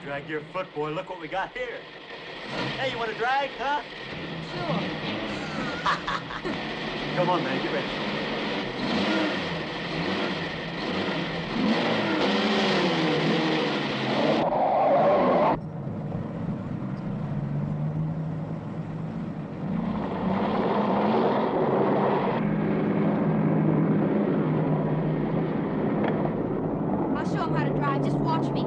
drag your foot, boy. Look what we got here. Hey, you want to drag, huh? Sure. Come on, man. Get ready. I'll show him how to drive. Just watch me.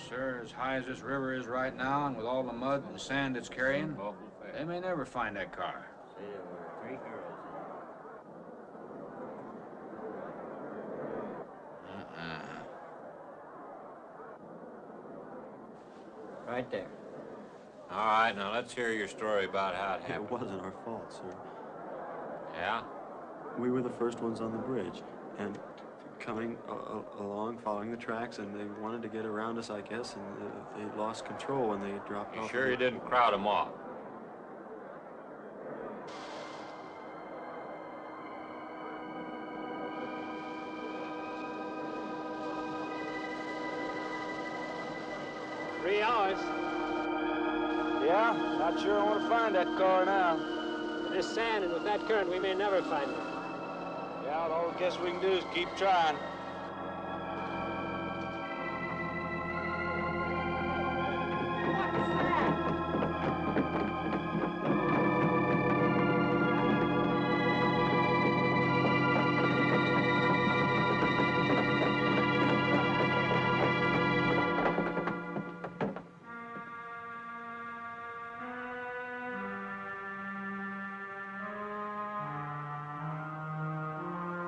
Sir, as high as this river is right now, and with all the mud and sand it's carrying, they may never find that car. Right there. All right, now let's hear your story about how it happened. It wasn't our fault, sir. Yeah? We were the first ones on the bridge, and coming along, following the tracks, and they wanted to get around us, I guess, and they lost control when they dropped off. You sure you didn't crowd them off? $3 hours. Yeah, not sure I want to find that car now. With this sand and with that current, we may never find it. Yeah, all I guess we can do is keep trying.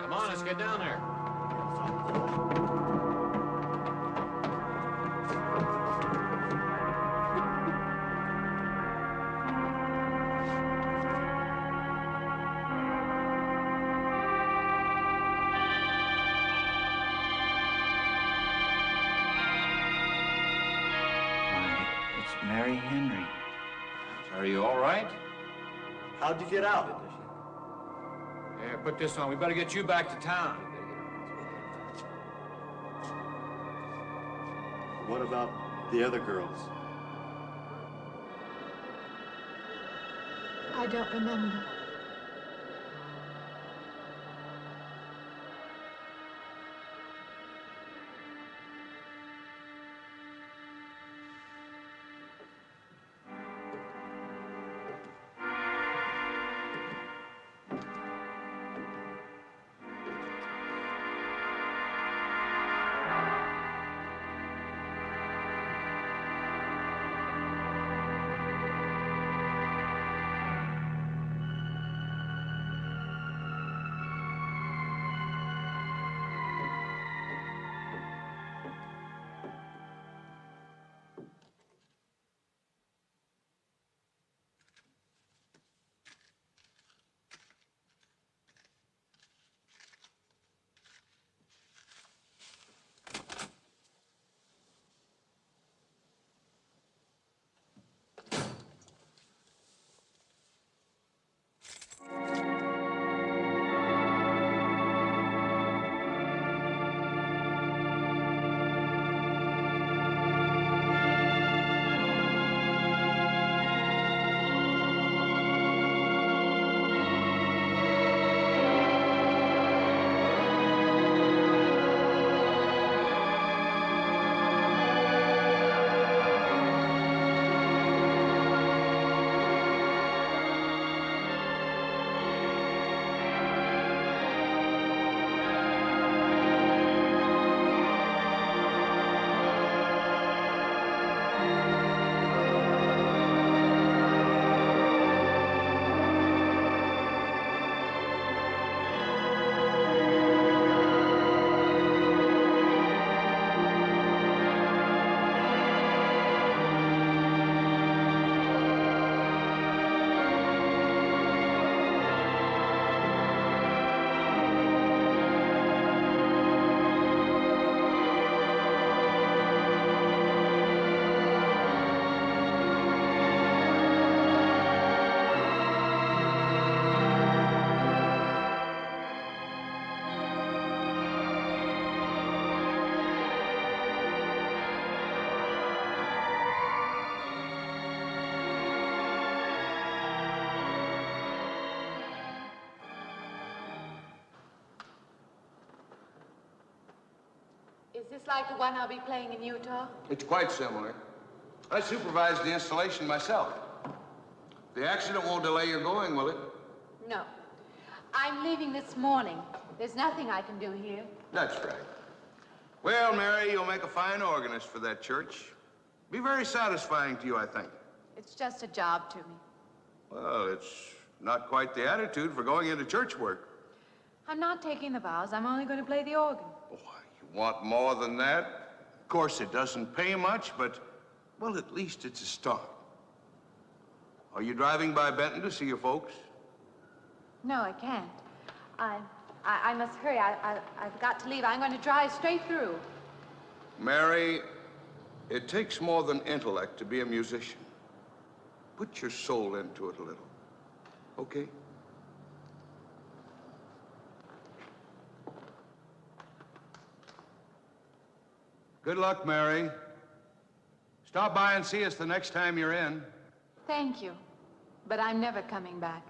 Come on, let's get down there. It's Mary Henry. Are you all right? How'd you get out? put this on. We better get you back to town. What about the other girls? I don't remember. Is this like the one I'll be playing in Utah? It's quite similar. I supervised the installation myself. The accident won't delay your going, will it? No. I'm leaving this morning. There's nothing I can do here. That's right. Well, Mary, you'll make a fine organist for that church. Be very satisfying to you, I think. It's just a job to me. Well, it's not quite the attitude for going into church work. I'm not taking the vows. I'm only going to play the organ. Oh, you want more than that? Of course, it doesn't pay much, but, well, at least it's a start. Are you driving by Benton to see your folks? No, I can't. I must hurry. I've got to leave. I'm going to drive straight through. Mary, it takes more than intellect to be a musician. Put your soul into it a little, okay? Good luck, Mary. Stop by and see us the next time you're in. Thank you. But I'm never coming back.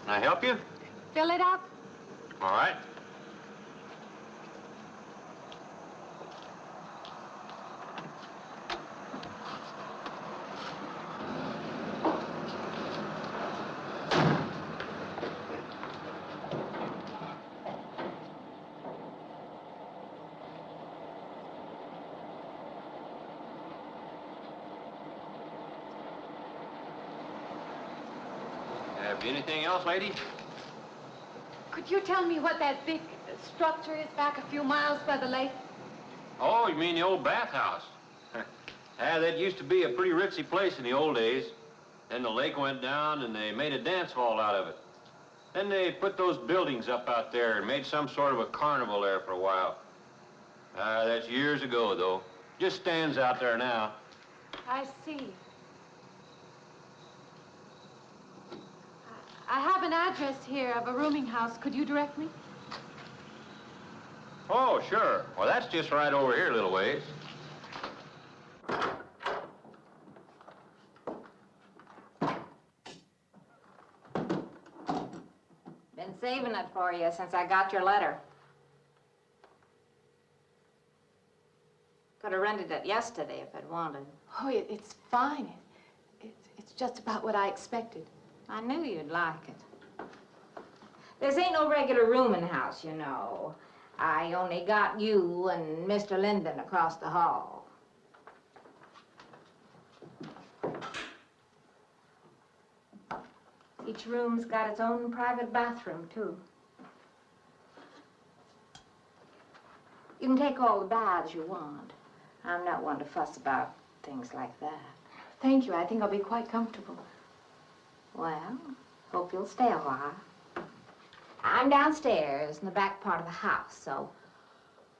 Can I help you? Fill it up. All right. Have anything else, lady? Could you tell me what that big structure is back a few miles by the lake? Oh, you mean the old bathhouse? That used to be a pretty ritzy place in the old days. Then the lake went down and they made a dance hall out of it. Then they put those buildings up out there and made some sort of a carnival there for a while. That's years ago, though. Just stands out there now. I see. I have an address here of a rooming house. Could you direct me? Oh, sure. Well, that's just right over here a little ways. Been saving it for you since I got your letter. Could have rented it yesterday if I'd wanted. Oh, it's fine. It's just about what I expected. I knew you'd like it. This ain't no regular rooming house, you know. I only got you and Mr. Linden across the hall. Each room's got its own private bathroom, too. You can take all the baths you want. I'm not one to fuss about things like that. Thank you. I think I'll be quite comfortable. Well, hope you'll stay a while. I'm downstairs in the back part of the house, so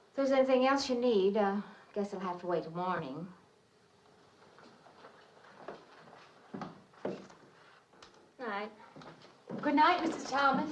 if there's anything else you need, guess I'll have to wait till morning. Night. Good night, Mrs. Thomas.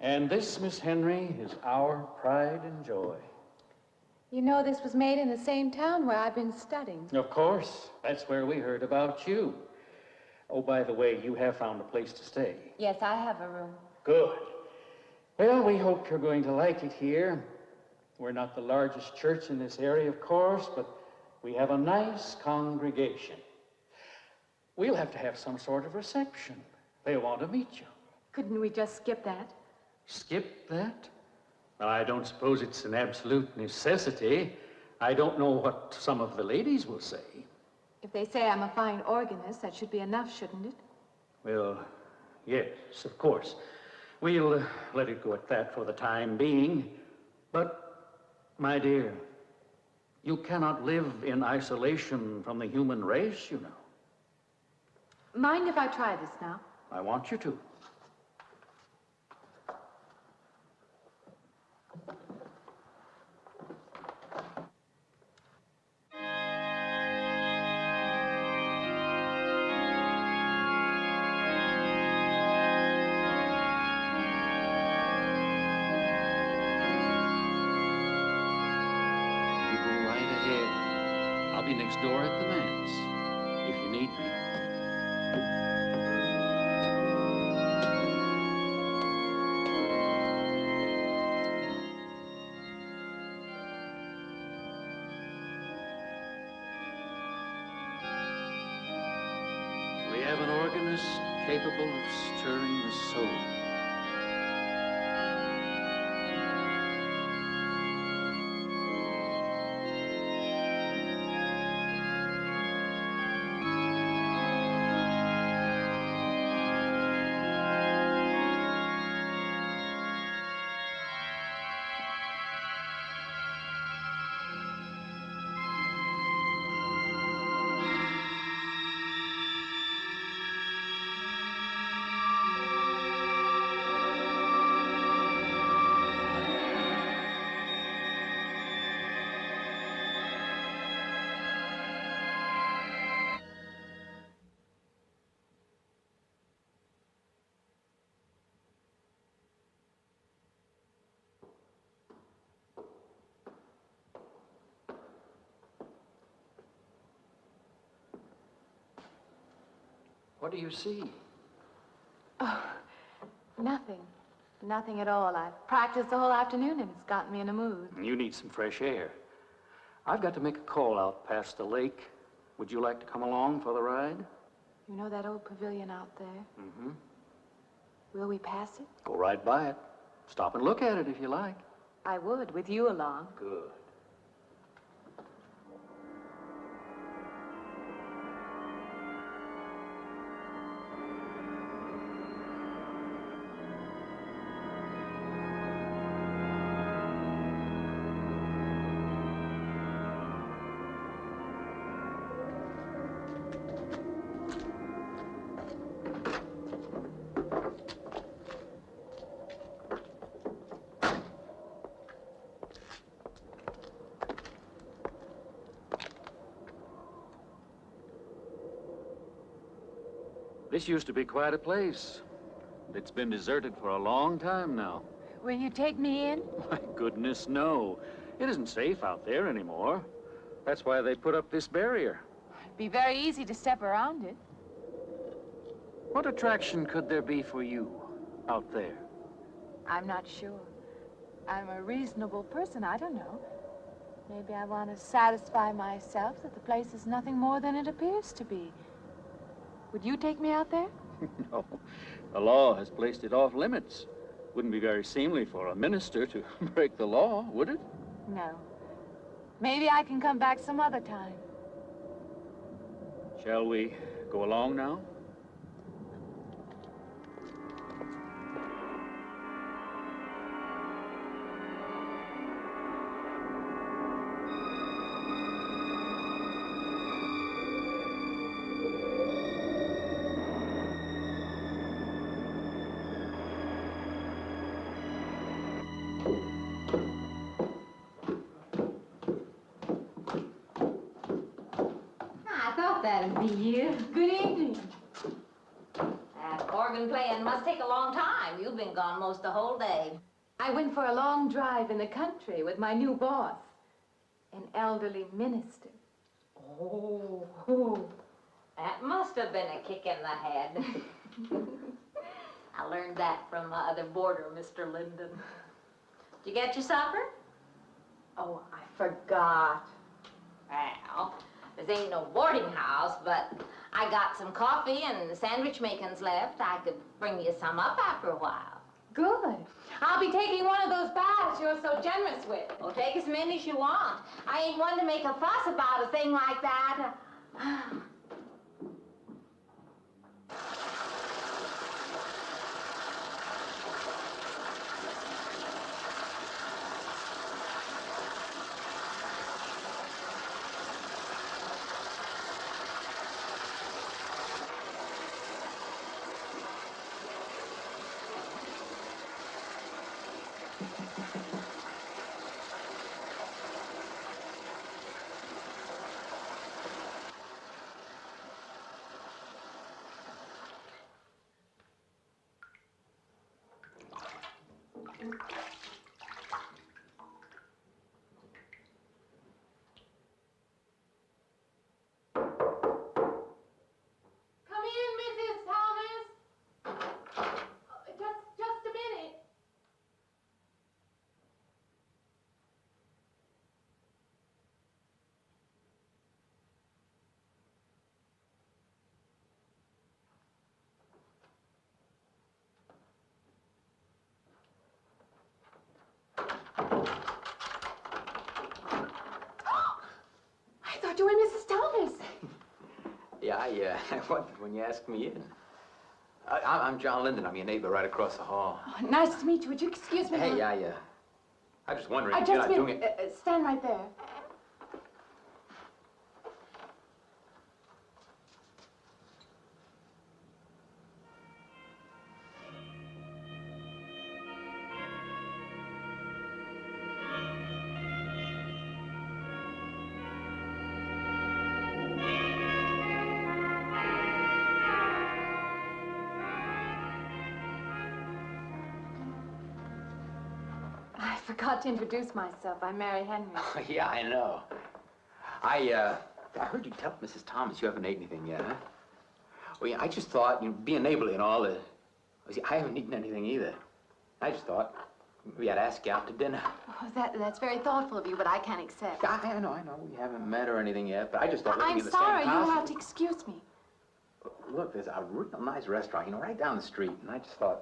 And this, Miss Henry, is our pride and joy. You know this was made in the same town where I've been studying. Of course. That's where we heard about you. Oh, by the way, you have found a place to stay. Yes, I have a room. Good. Well, we hope you're going to like it here. We're not the largest church in this area, of course, but we have a nice congregation. We'll have to have some sort of reception. They want to meet you. Couldn't we just skip that? Skip that? I don't suppose it's an absolute necessity. I don't know what some of the ladies will say. If they say I'm a fine organist, that should be enough, shouldn't it? Well, yes, of course. We'll let it go at that for the time being. But, my dear, you cannot live in isolation from the human race, you know. Mind if I try this now? I want you to. I'll be next door at the manse, if you need me. We have an organist capable of stirring the soul. What do you see? Oh, nothing. Nothing at all. I've practiced the whole afternoon and it's gotten me in a mood. You need some fresh air. I've got to make a call out past the lake. Would you like to come along for the ride? You know that old pavilion out there? Mm-hmm. Will we pass it? Go right by it. Stop and look at it if you like. I would, with you along. Good. This used to be quite a place. It's been deserted for a long time now. Will you take me in? My goodness, no. It isn't safe out there anymore. That's why they put up this barrier. It'd be very easy to step around it. What attraction could there be for you out there? I'm not sure. I'm a reasonable person. I don't know. Maybe I want to satisfy myself that the place is nothing more than it appears to be. Would you take me out there? No. The law has placed it off limits. Wouldn't be very seemly for a minister to break the law, would it? No. Maybe I can come back some other time. Shall we go along now? That'd be you. Good evening. That organ playing must take a long time. You've been gone most the whole day. I went for a long drive in the country with my new boss, an elderly minister. Oh, that must have been a kick in the head. I learned that from my other boarder, Mr. Linden. Did you get your supper? Oh, I forgot. Well, this ain't no boarding house, but I got some coffee and sandwich makings left. I could bring you some up after a while. Good. I'll be taking one of those baths you're so generous with. Well, take as many as you want. I ain't one to make a fuss about a thing like that. You and Mrs. Thomas. Yeah, I wondered when you asked me in. I'm John Linden. I'm your neighbor right across the hall. Oh, nice to meet you. Would you excuse me? Hey, I was just wondering if Just you're not doing it. Stand right there. I forgot to introduce myself. I'm Mary Henry. Oh, yeah, I know. I heard you tell Mrs. Thomas you haven't ate anything yet, huh? Well, yeah, I just thought, being neighborly and all, see, I haven't eaten anything either. I just thought maybe I'd ask you out to dinner. Oh, that's very thoughtful of you, but I can't accept. I know. We haven't met or anything yet, but I just thought I'm in the sorry, same house. you'll have to excuse me. Look, there's a real nice restaurant, right down the street, and I just thought,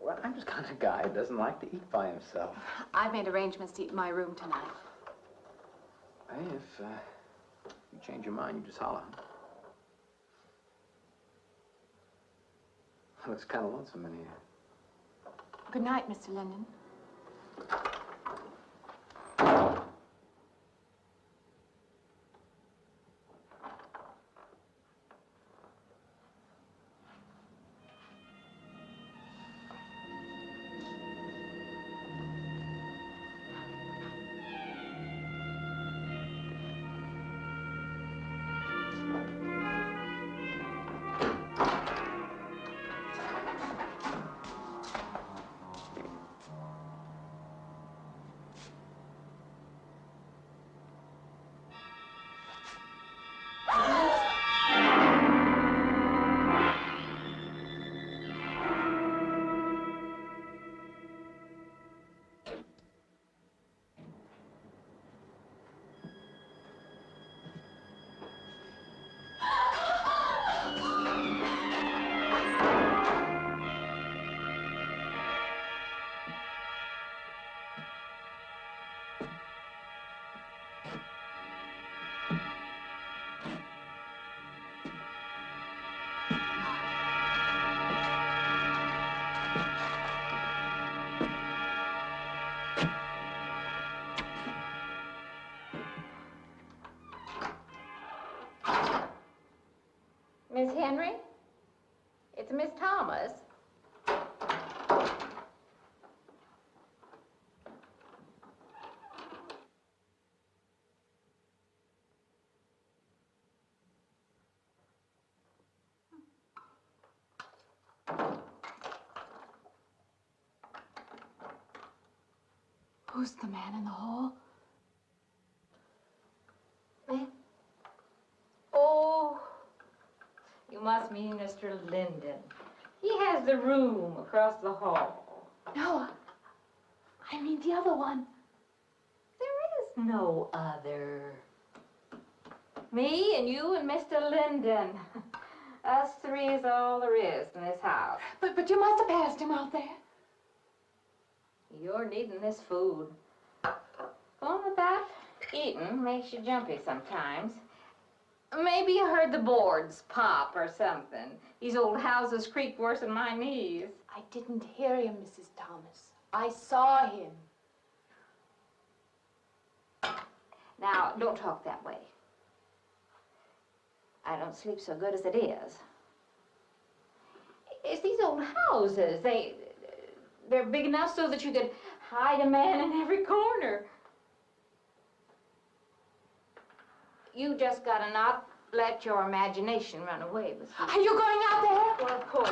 well, I'm just kind of a guy who doesn't like to eat by himself. I've made arrangements to eat in my room tonight. Hey, if you change your mind, you just holler. Looks kind of lonesome in here. Good night, Mr. Linden. Miss Henry? It's Miss Thomas. Who's the man in the hall? Me? Oh, you must mean Mr. Linden. He has the room across the hall. No, I mean the other one. There is no other. Me and you and Mr. Linden. Us three is all there is in this house. But you must have passed him out there. You're needing this food. Going without eating makes you jumpy sometimes. Maybe you heard the boards pop or something. These old houses creak worse than my knees. I didn't hear him, Mrs. Thomas. I saw him. Now, don't talk that way. I don't sleep so good as it is. It's these old houses. They're big enough so that you could hide a man in every corner. You just gotta not let your imagination run away with you. Are you going out there? Well, of course.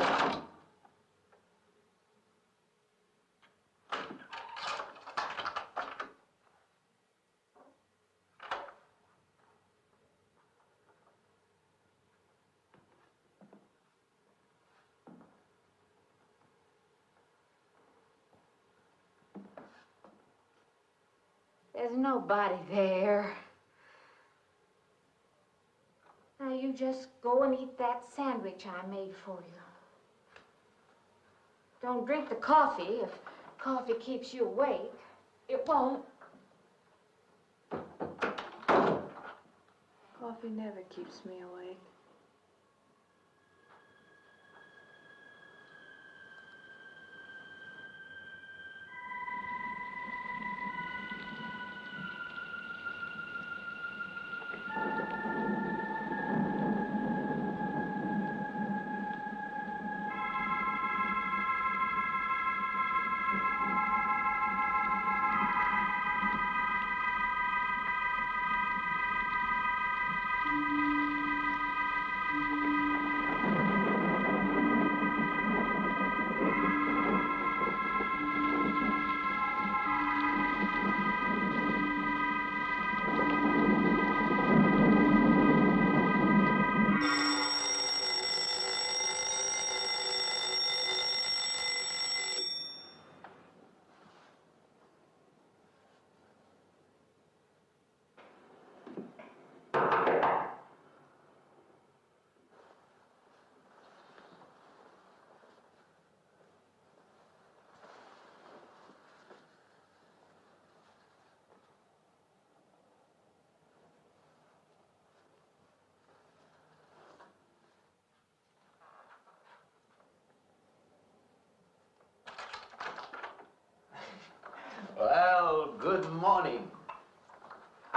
There's nobody there. Now you just go and eat that sandwich I made for you. Don't drink the coffee if coffee keeps you awake. It won't. Coffee never keeps me awake.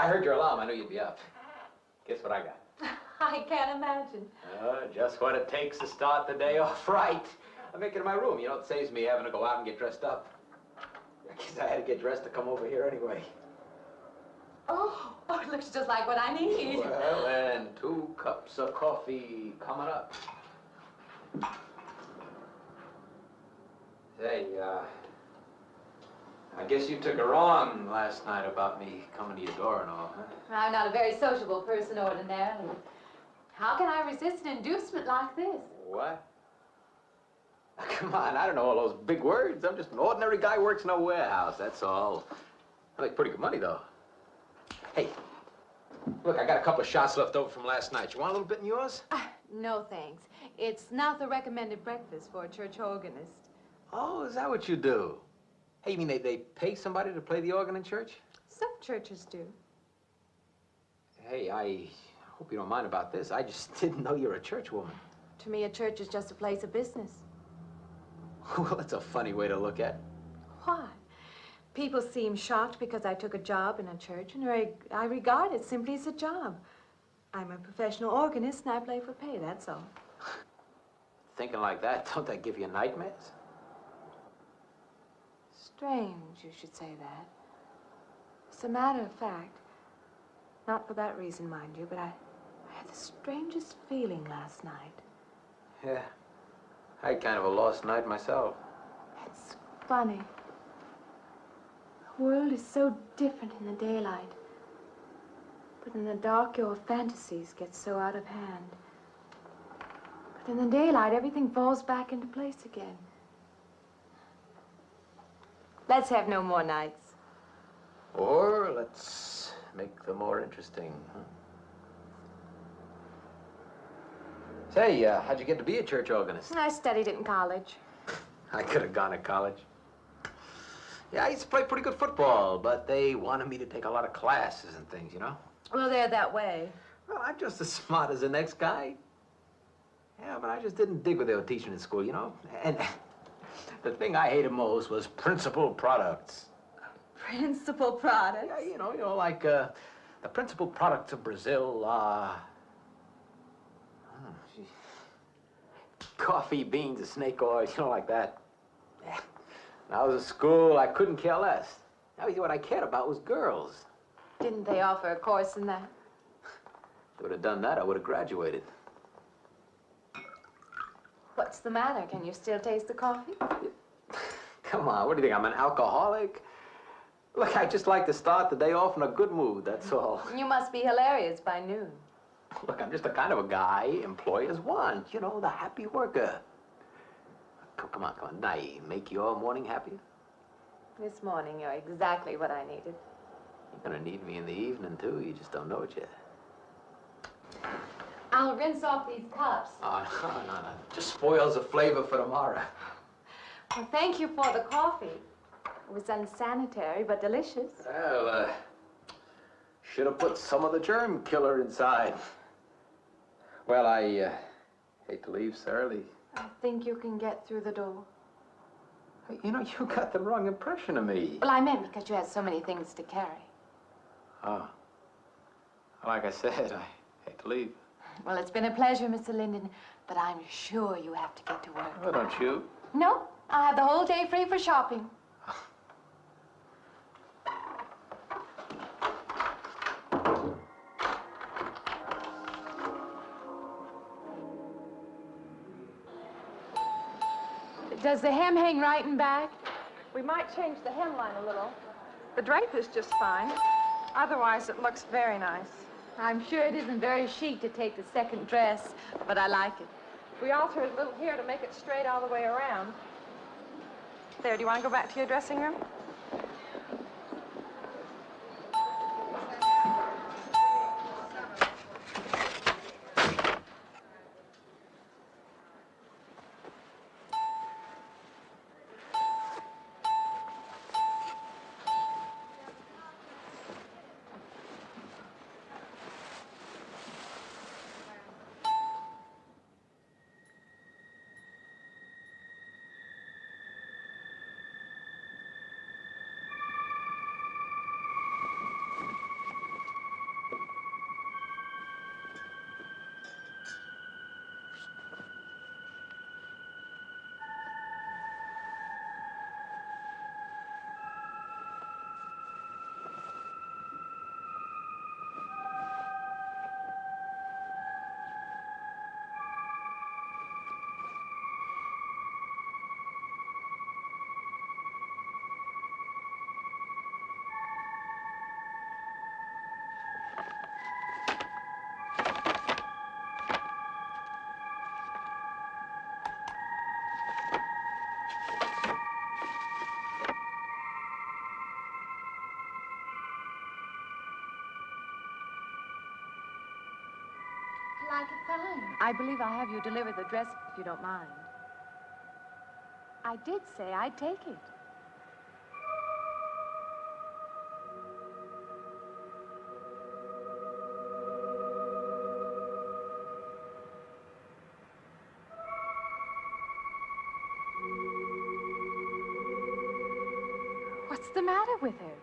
I heard your alarm. I knew you'd be up. Guess what I got? I can't imagine. Just what it takes to start the day off right. I make it in my room. You know, it saves me having to go out and get dressed up. I guess I had to get dressed to come over here anyway. Oh, it looks just like what I need. Well, and 2 cups of coffee coming up. Say, I guess you took her wrong last night about me coming to your door and all, huh? I'm not a very sociable person ordinarily. How can I resist an inducement like this? What? Come on, I don't know all those big words. I'm just an ordinary guy who works in a warehouse, that's all. I make pretty good money, though. Hey, look, I got a couple of shots left over from last night. You want a little bit in yours? No, thanks. It's not the recommended breakfast for a church organist. Oh, is that what you do? Hey, you mean they pay somebody to play the organ in church? Some churches do. Hey, I hope you don't mind about this. I just didn't know you're a church woman. To me, a church is just a place of business. Well, that's a funny way to look at it. Why? People seem shocked because I took a job in a church, and I regard it simply as a job. I'm a professional organist, and I play for pay, that's all. Thinking like that, don't that give you nightmares? Strange you should say that. As a matter of fact, not for that reason, mind you, but I had the strangest feeling last night. Yeah, I had kind of a lost night myself. It's funny. The world is so different in the daylight. But in the dark, your fantasies get so out of hand. But in the daylight, everything falls back into place again. Let's have no more nights. Or let's make them more interesting, huh? Say, how'd you get to be a church organist? I studied it in college. I could have gone to college. Yeah, I used to play pretty good football, but they wanted me to take a lot of classes and things, you know? Well, they're that way. Well, I'm just as smart as the next guy. Yeah, but I just didn't dig what they were teaching in school, you know? And the thing I hated most was principal products. Principal products? Yeah, you know, like the principal products of Brazil are... coffee, beans, snake oil, you know, like that. Yeah. When I was at school, I couldn't care less. Now, what I cared about was girls. Didn't they offer a course in that? If they would have done that, I would have graduated. What's the matter? Can you still taste the coffee? Come on, what do you think, I'm an alcoholic? Look, I just like to start the day off in a good mood, that's all. You must be hilarious by noon. Look, I'm just the kind of a guy employers want, you know, the happy worker. Come on, did I make your morning happier? This morning, you're exactly what I needed. You're gonna need me in the evening, too. You just don't know it yet. I'll rinse off these cups. Oh, no. Just spoils the flavor for tomorrow. Well, thank you for the coffee. It was unsanitary, but delicious. Well, should have put some of the germ killer inside. Well, I hate to leave so early. I think you can get through the door. Hey, you know, you got the wrong impression of me. Well, I meant because you had so many things to carry. Oh. Like I said, I hate to leave. Well, it's been a pleasure, Mr. Linden, but I'm sure you have to get to work. Oh, don't you? No, I have the whole day free for shopping. Does the hem hang right and back? We might change the hemline a little. The drape is just fine. Otherwise, it looks very nice. I'm sure it isn't very chic to take the second dress, but I like it. We alter it a little here to make it straight all the way around. There, do you want to go back to your dressing room? like it fine. I believe I'll have you deliver the dress if you don't mind. I did say I'd take it. What's the matter with her?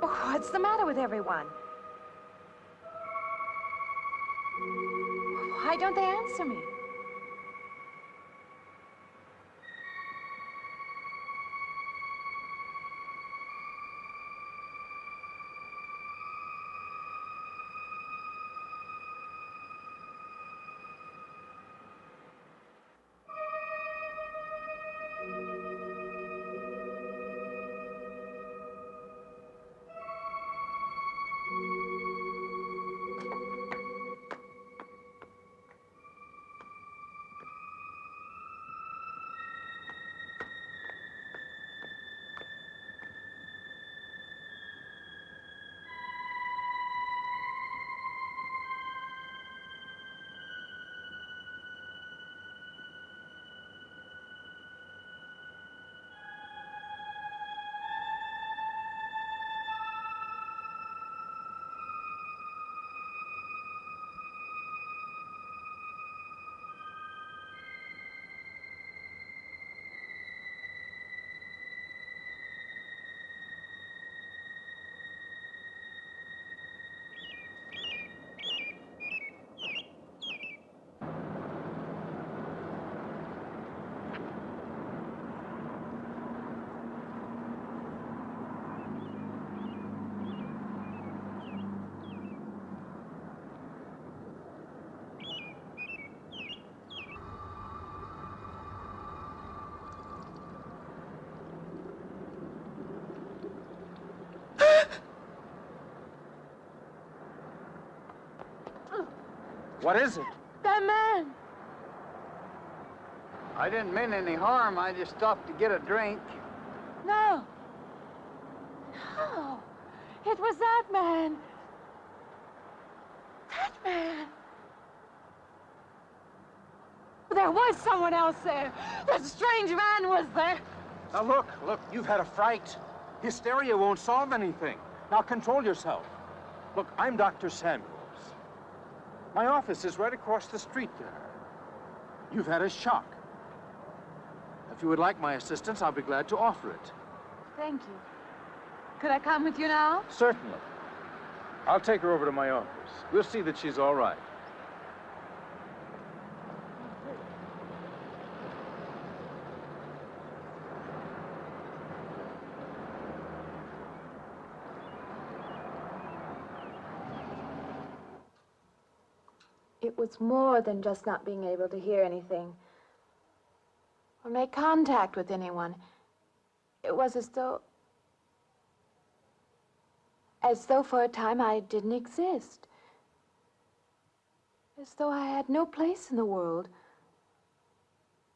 Oh, what's the matter with everyone? Why don't they answer me? What is it? That man! I didn't mean any harm. I just stopped to get a drink. No. No. It was that man. That man. There was someone else there. That strange man was there. Now look, you've had a fright. Hysteria won't solve anything. Now control yourself. Look, I'm Dr. Samuels. My office is right across the street there. You've had a shock. If you would like my assistance, I'll be glad to offer it. Thank you. Could I come with you now? Certainly. I'll take her over to my office. We'll see that she's all right. It was more than just not being able to hear anything or make contact with anyone. It was as though for a time I didn't exist. As though I had no place in the world,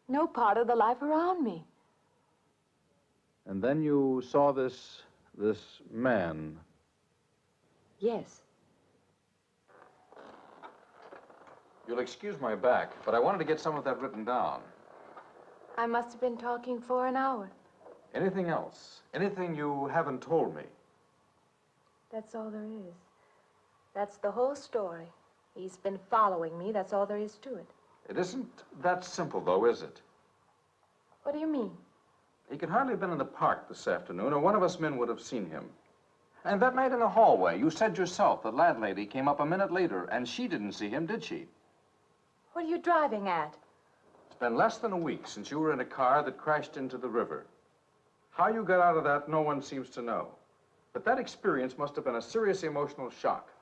no part of the life around me. And then you saw this man. Yes. You'll excuse my back, but I wanted to get some of that written down. I must have been talking for an hour. Anything else? Anything you haven't told me? That's all there is. That's the whole story. He's been following me. That's all there is to it. It isn't that simple, though, is it? What do you mean? He could hardly have been in the park this afternoon, or one of us men would have seen him. And that night in the hallway, you said yourself the landlady came up a minute later, and she didn't see him, did she? What are you driving at? It's been less than a week since you were in a car that crashed into the river. How you got out of that, no one seems to know. But that experience must have been a serious emotional shock.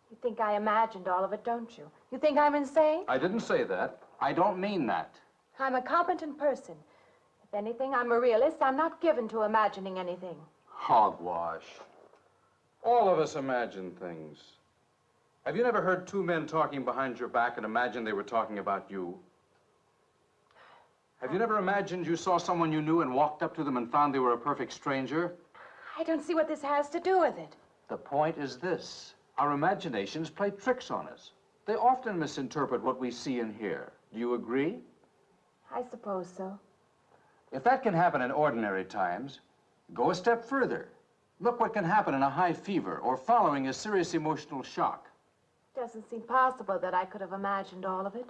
You think I imagined all of it, don't you? You think I'm insane? I didn't say that. I don't mean that. I'm a competent person. If anything, I'm a realist. I'm not given to imagining anything. Hogwash. All of us imagine things. Have you never heard two men talking behind your back and imagined they were talking about you? Have you never imagined you saw someone you knew and walked up to them and found they were a perfect stranger? I don't see what this has to do with it. The point is this. Our imaginations play tricks on us. They often misinterpret what we see and hear. Do you agree? I suppose so. If that can happen in ordinary times, go a step further. Look what can happen in a high fever or following a serious emotional shock. Doesn't seem possible that I could have imagined all of it.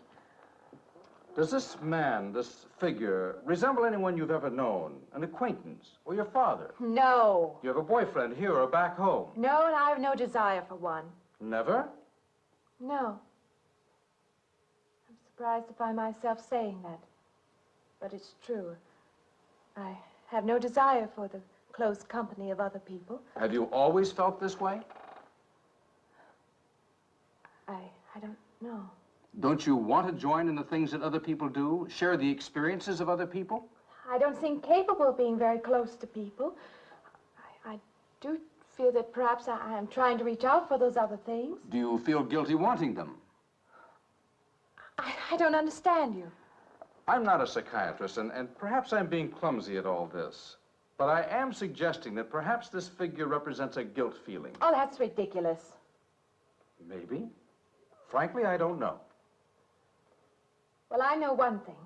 Does this man, this figure, resemble anyone you've ever known? An acquaintance or your father? No. You have a boyfriend here or back home? No, and I have no desire for one. Never? No. I'm surprised to find myself saying that. But it's true. I have no desire for the close company of other people. Have you always felt this way? I don't know. Don't you want to join in the things that other people do? Share the experiences of other people? I don't seem capable of being very close to people. I do feel that perhaps I am trying to reach out for those other things. Do you feel guilty wanting them? I don't understand you. I'm not a psychiatrist, and perhaps I'm being clumsy at all this. But I am suggesting that perhaps this figure represents a guilt feeling. Oh, that's ridiculous. Maybe. Frankly, I don't know. Well, I know one thing.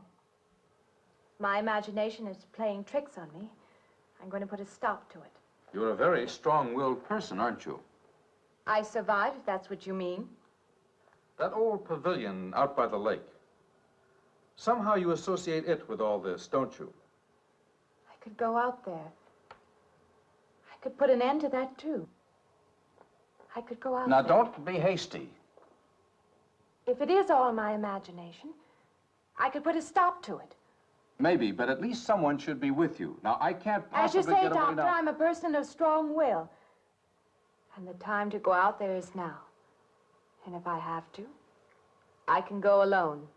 My imagination is playing tricks on me. I'm going to put a stop to it. You're a very strong-willed person, aren't you? I survived, if that's what you mean. That old pavilion out by the lake. Somehow you associate it with all this, don't you? I could go out there. I could put an end to that, too. I could go out Now, there. don't be hasty. If it is all my imagination, I could put a stop to it. Maybe, but at least someone should be with you. Now, I can't As you possibly say, get away Doctor, now. I'm a person of strong will. And the time to go out there is now. And if I have to, I can go alone.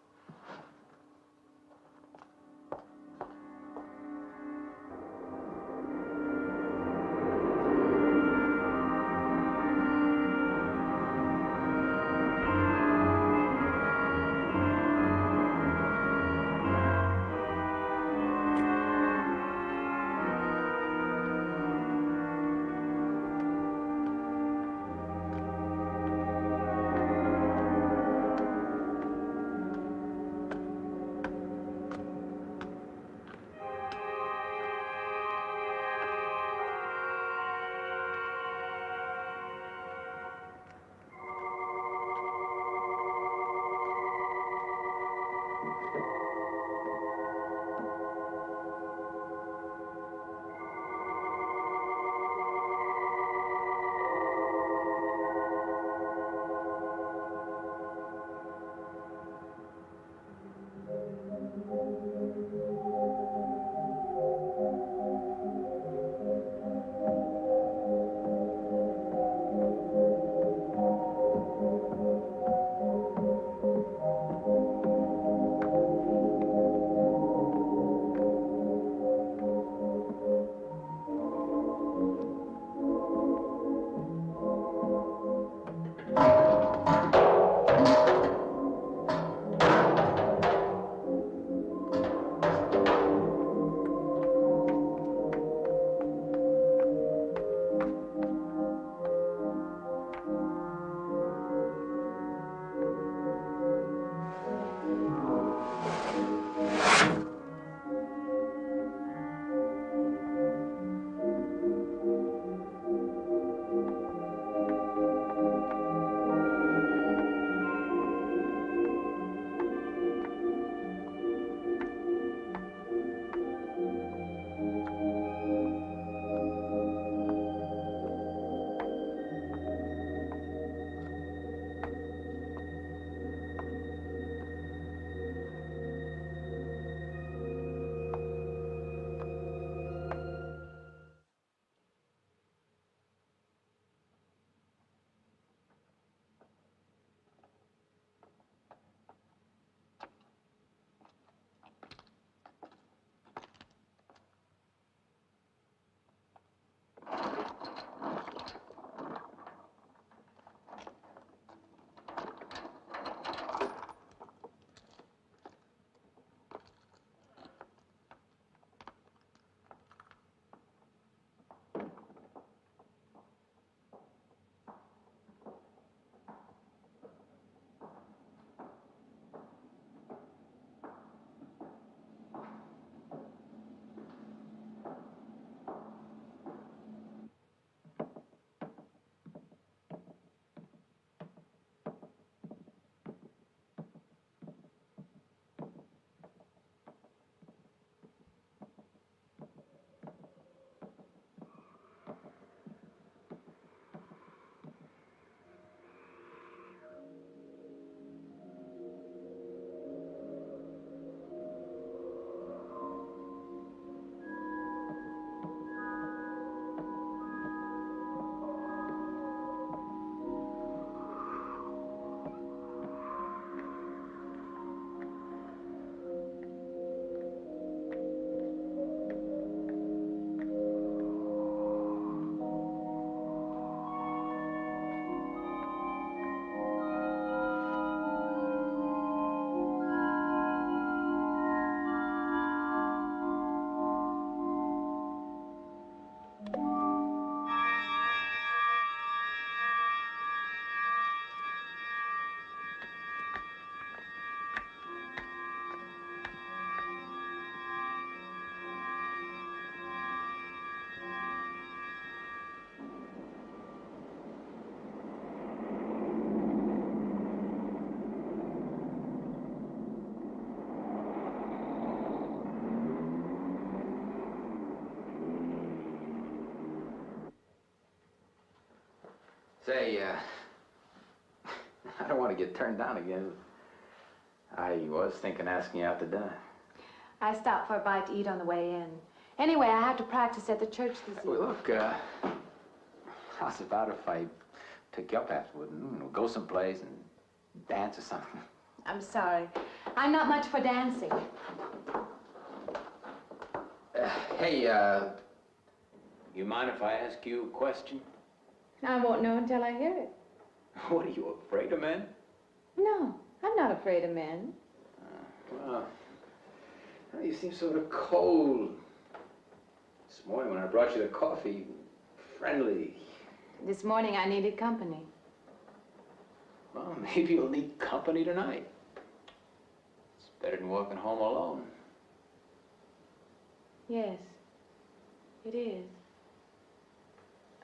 Say, I don't want to get turned down again. I was thinking asking you out to dinner. I stopped for a bite to eat on the way in. Anyway, I have to practice at the church this evening. Well, look, how's about if I pick you up afterward and we'll go someplace and dance or something? I'm sorry. I'm not much for dancing. Hey, you mind if I ask you a question? I won't know until I hear it. What, are you afraid of men? No, I'm not afraid of men. Well, you seem sort of cold. This morning when I brought you the coffee, friendly. This morning I needed company. Well, maybe you'll need company tonight. It's better than walking home alone. Yes, it is.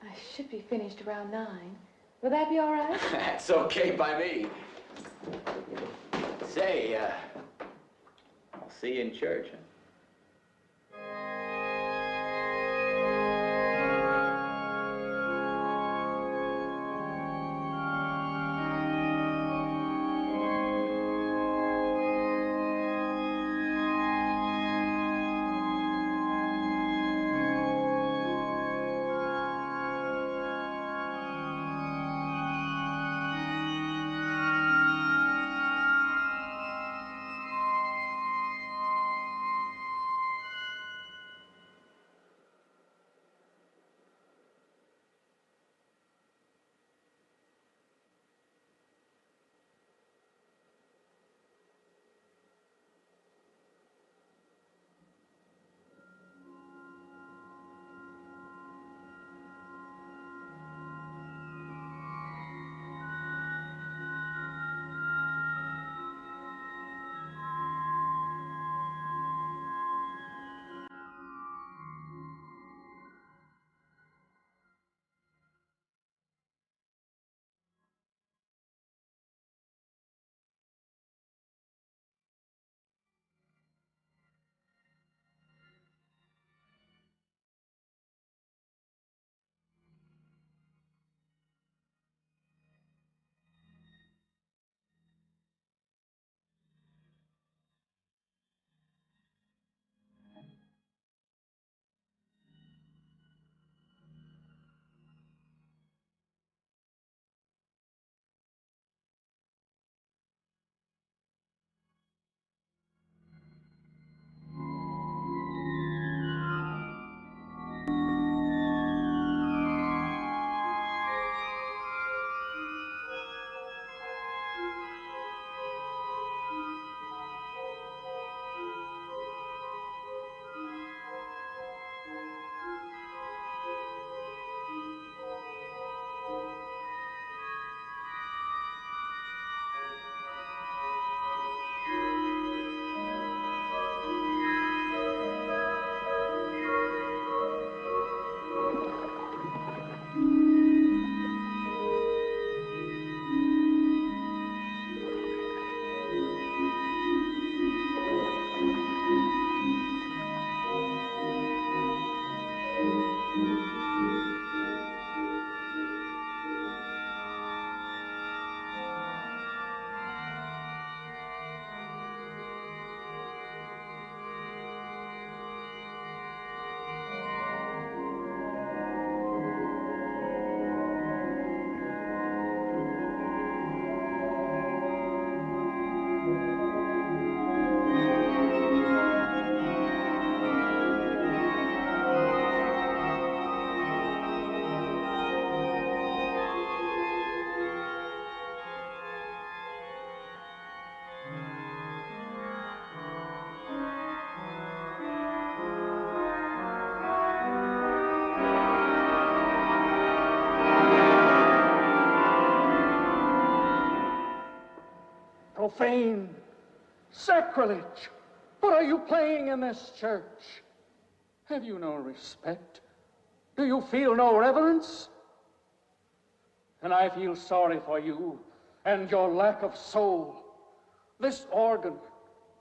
I should be finished around 9. Will that be all right? That's okay by me. Say, I'll see you in church. Huh? Profane, sacrilege. What are you playing in this church? Have you no respect? Do you feel no reverence? And I feel sorry for you and your lack of soul. This organ,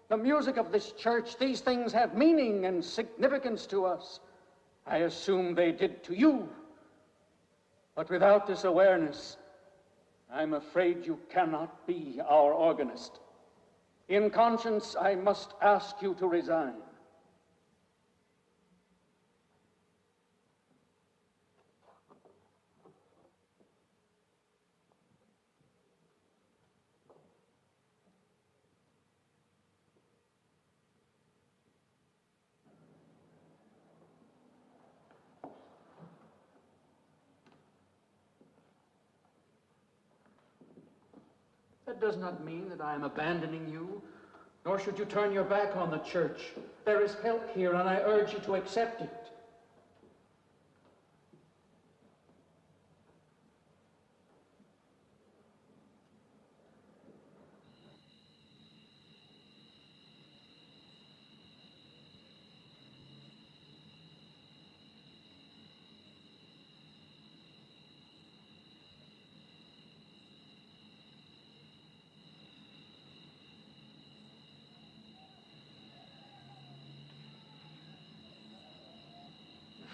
the music of this church, these things have meaning and significance to us. I assume they did to you. But without this awareness, I'm afraid you cannot be our organist. In conscience, I must ask you to resign. That does not mean that I am abandoning you, nor should you turn your back on the church. There is help here, and I urge you to accept it.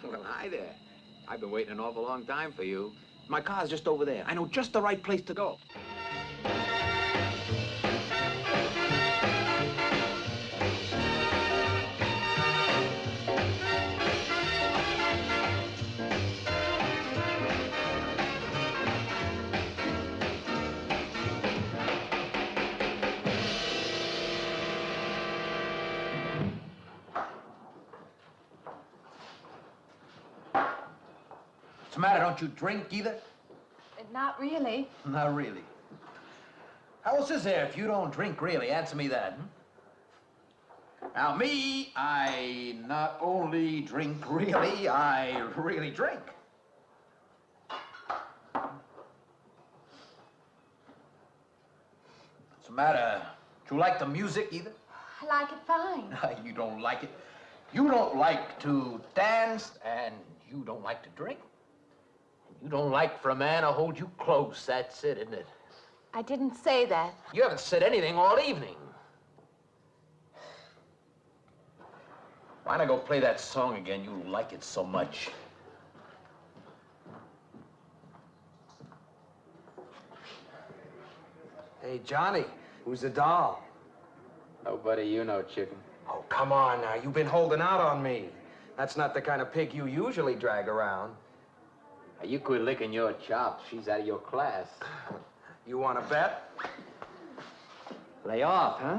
Well, hi there. I've been waiting an awful long time for you. My car's just over there. I know just the right place to go. What's the matter? Don't you drink either? Not really. Not really. How else is there if you don't drink really? Answer me that. Now, me, I not only drink really, I really drink. What's the matter? Do you like the music either? I like it fine. You don't like it. You don't like to dance, and you don't like to drink. You don't like for a man to hold you close. That's it, isn't it? I didn't say that. You haven't said anything all evening. Why not go play that song again? You like it so much. Hey, Johnny, who's the doll? Nobody you know, chicken. Oh, come on now. You've been holding out on me. That's not the kind of pig you usually drag around. You quit licking your chops. She's out of your class. You want to bet? Lay off, huh?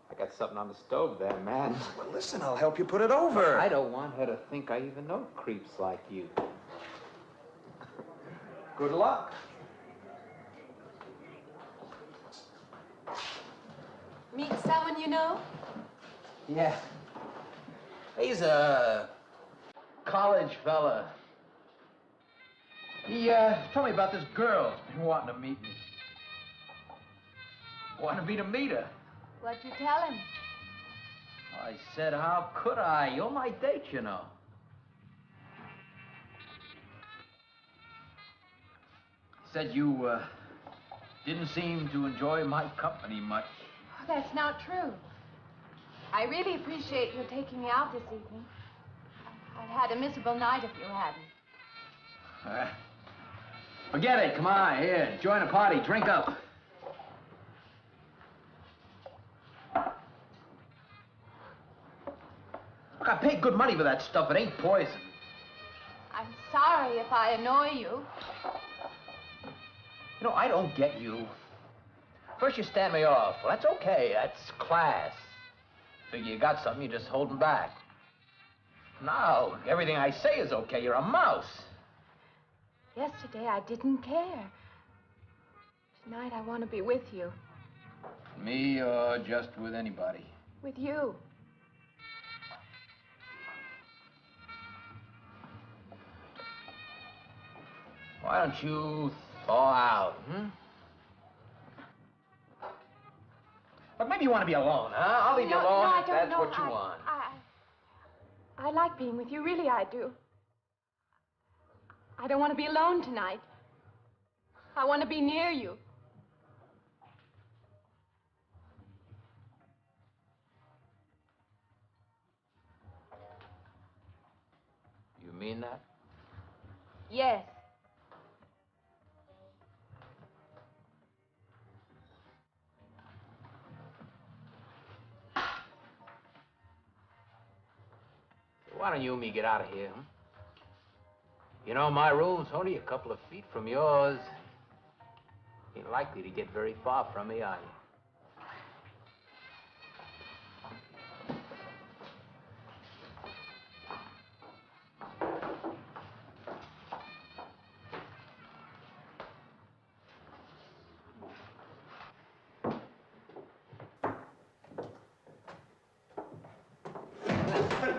I got something on the stove there, man. Well, listen, I'll help you put it over. I don't want her to think I even know creeps like you. Good luck. Meet someone you know? Yeah. He's a college fella. He told me about this girl who's been wanting to meet me. Wanted me to meet her. What'd you tell him? I said, how could I? You're my date, you know. Said you didn't seem to enjoy my company much. Oh, that's not true. I really appreciate your taking me out this evening. I'd had a miserable night if you hadn't. Forget it. Come on, here. Join the party. Drink up. Look, I paid good money for that stuff. It ain't poison. I'm sorry if I annoy you. You know, I don't get you. First you stand me off. Well, that's okay. That's class. Figure you got something, you're just holding back. Now, everything I say is okay. You're a mouse. Yesterday, I didn't care. Tonight, I want to be with you. Me or just with anybody? With you. Why don't you thaw out, But maybe you want to be alone, huh? I'll leave you alone if that's what you want. I like being with you, really I do. I don't want to be alone tonight. I want to be near you. You mean that? Yes. Why don't you and me get out of here, huh? You know, my room's only a couple of feet from yours. Ain't likely to get very far from me, are you?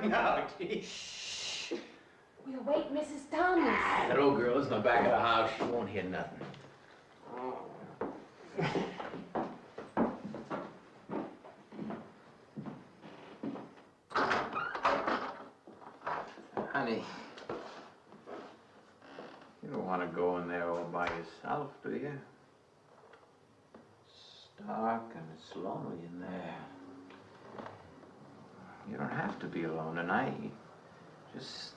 No, geez. We'll wait, Mrs. Thomas. That old girl's in the back of the house. She won't hear nothing. Honey, you don't want to go in there all by yourself, do you? It's dark and it's lonely in there. You don't have to be alone tonight. Just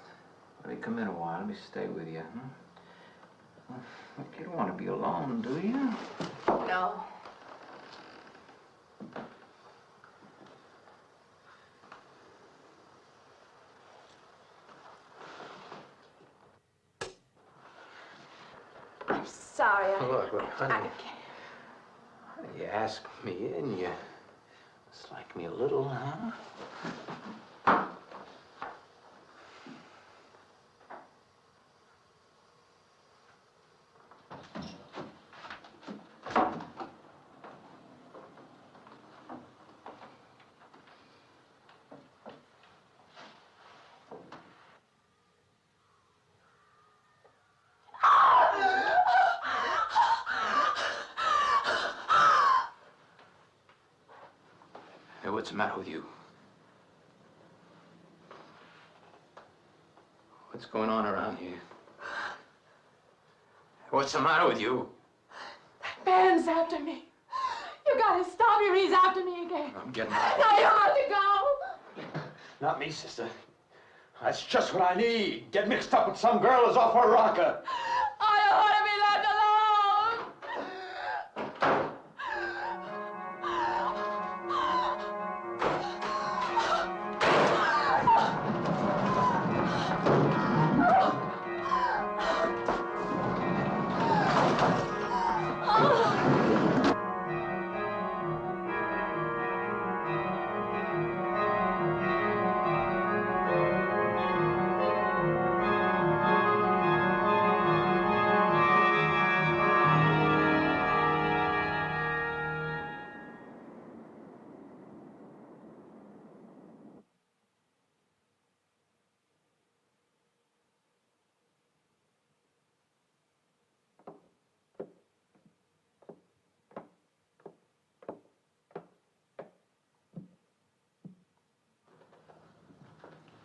let me come in a while. Let me stay with you, huh? Look, you don't want to be alone, do you? No. I'm sorry. Look, honey. You asked me in, you dislike me a little, huh? Hey, what's the matter with you? What's going on around here? What's the matter with you? Ben's after me. You gotta stop him. He's after me again. I'm getting out. Now you have to go. Not me, sister. That's just what I need. Get mixed up with some girl who's off her rocker. I don't want to be left alone.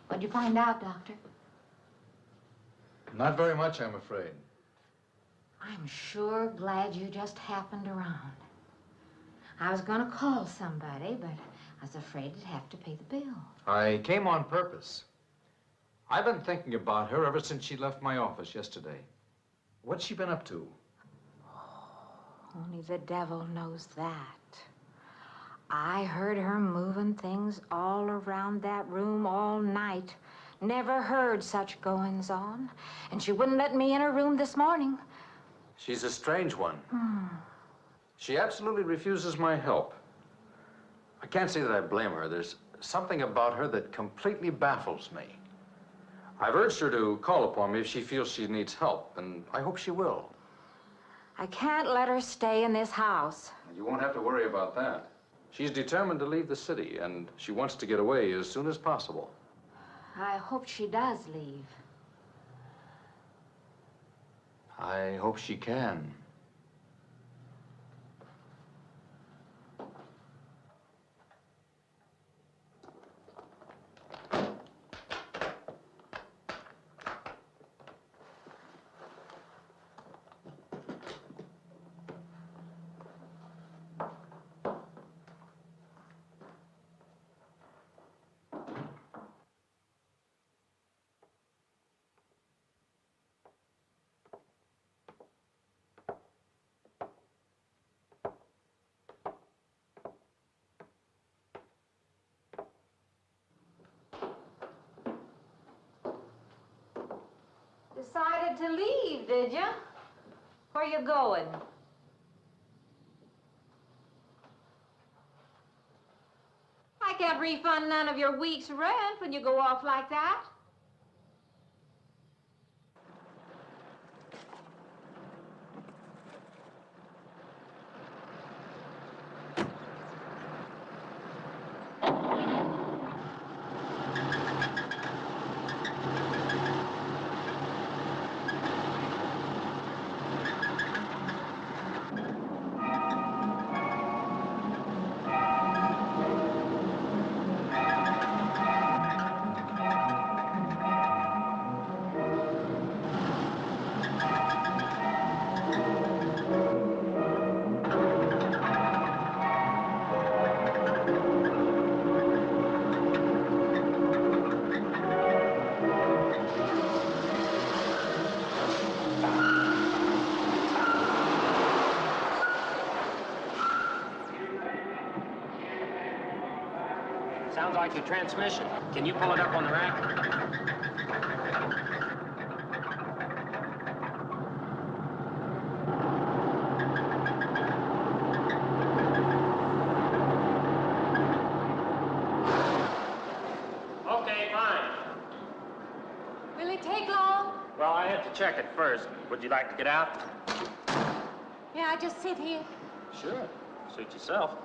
What'd you find out, Doctor? Not very much, I'm afraid. I'm sure glad you just happened around. I was going to call somebody, but I was afraid I'd have to pay the bill. I came on purpose. I've been thinking about her ever since she left my office yesterday. What's she been up to? Only the devil knows that. I heard her moving things all around that room all night. Never heard such goings on. And she wouldn't let me in her room this morning. She's a strange one. She absolutely refuses my help. I can't say that I blame her. There's something about her that completely baffles me. I've urged her to call upon me if she feels she needs help, and I hope she will. I can't let her stay in this house. You won't have to worry about that. She's determined to leave the city, and she wants to get away as soon as possible. I hope she does leave. I hope she can. Decided to leave, did you? Where you going? I can't refund none of your week's rent when you go off like that. Sounds like your transmission. Can you pull it up on the rack? Okay, fine. Will it take long? Well, I have to check it first. Would you like to get out? May I just sit here? Sure. Suit yourself.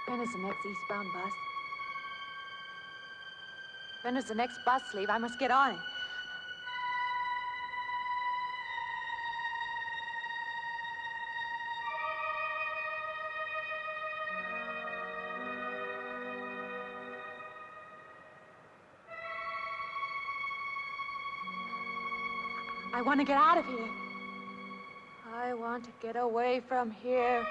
When is the next eastbound bus? When does the next bus leave? I must get on it. I want to get out of here. I want to get away from here.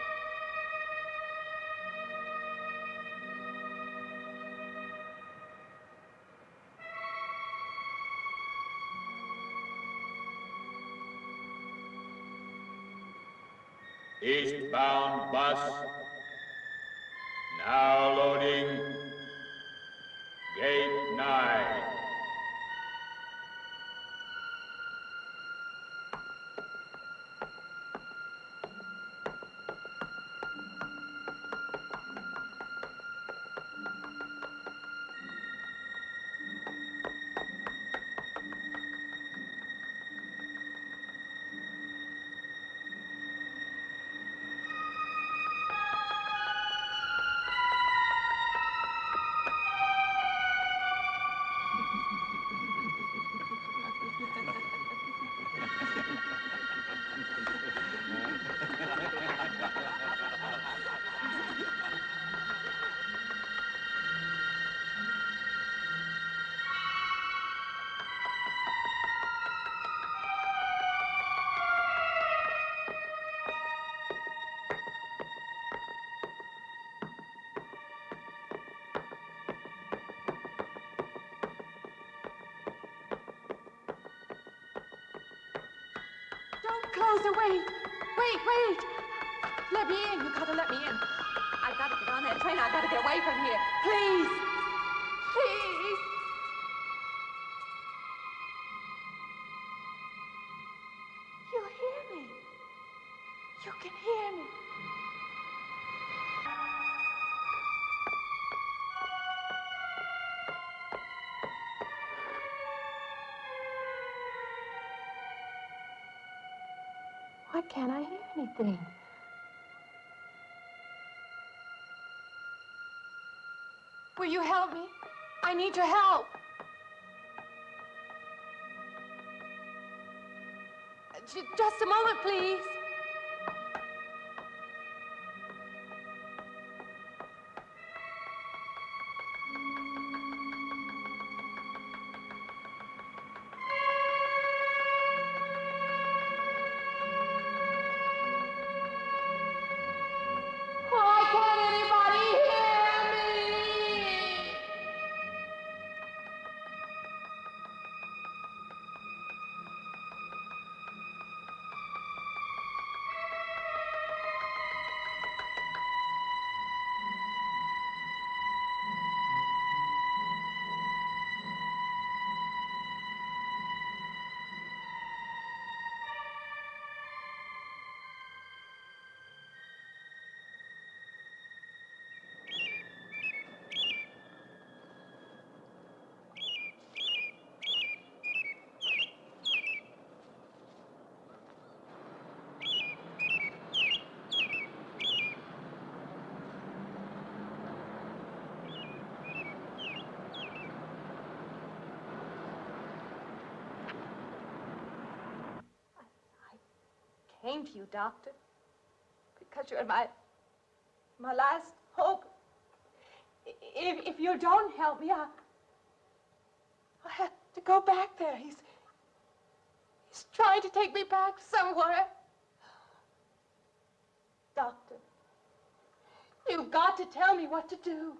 Eastbound bus. Now loading. Gate 9. closer. Wait. Wait. Let me in. You gotta let me in. I gotta get on that train. I gotta get away from here. Please. Please. You hear me. You can hear me. Why can't I hear anything? Will you help me? I need your help. Just a moment, please. Why can't anybody hear me? Came to you, Doctor, because you're my last hope. If you don't help me, I'll have to go back there. He's trying to take me back somewhere. Doctor, you've got to tell me what to do.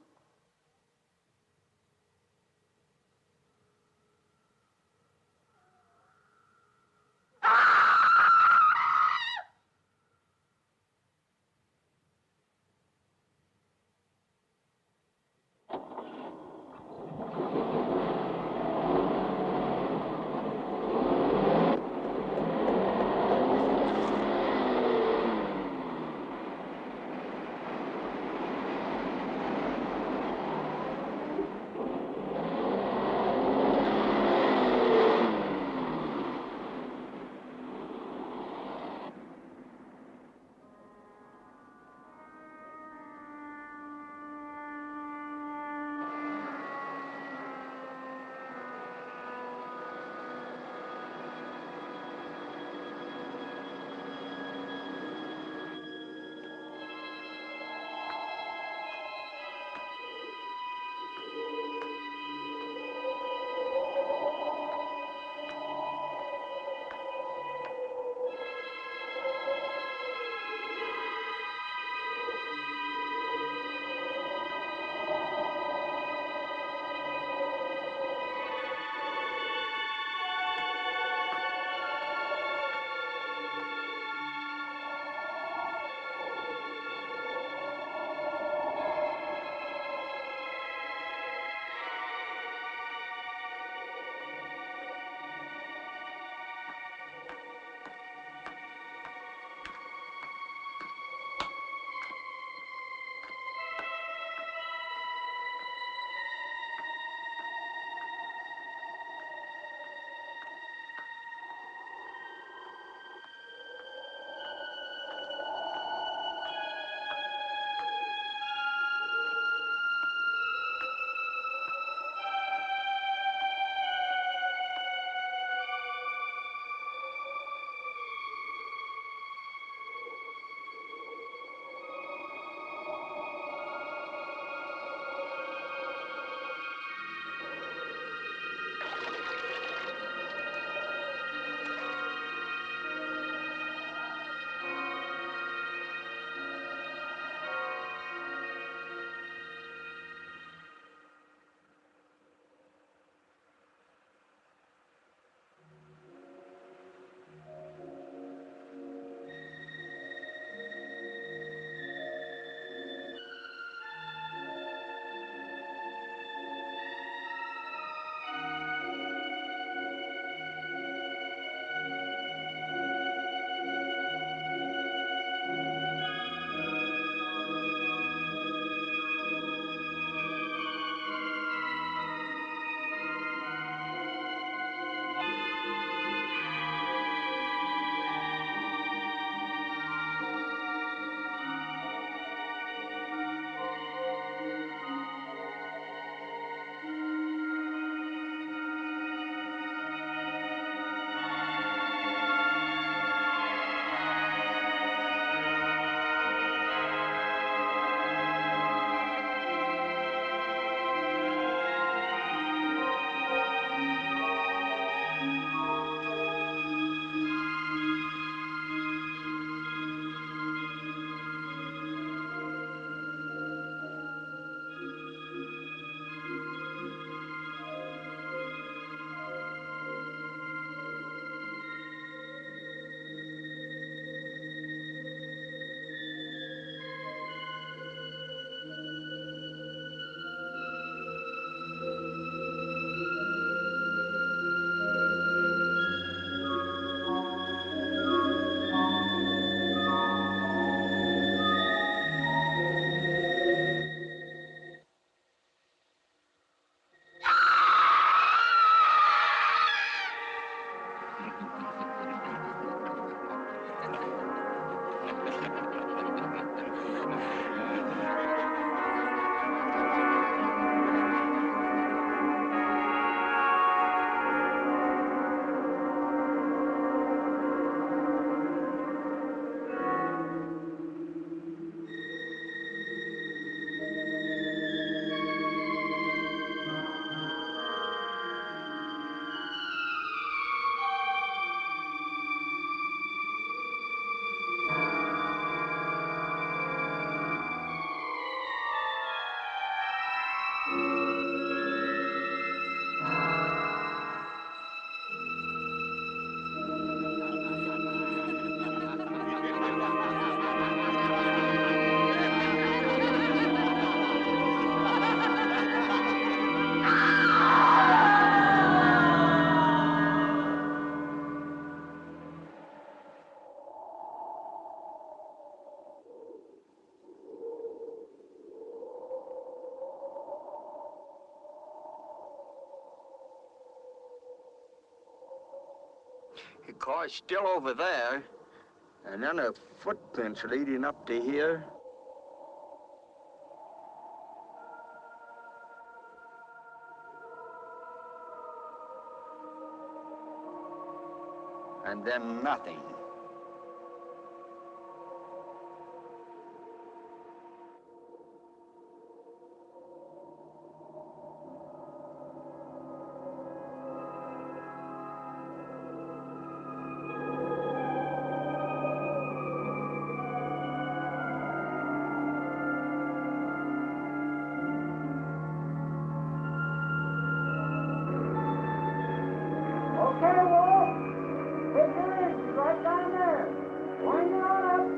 The car's still over there. And then the footprints leading up to here. And then nothing. Okay, Wolf. Take your engine right down there. Wind her on up.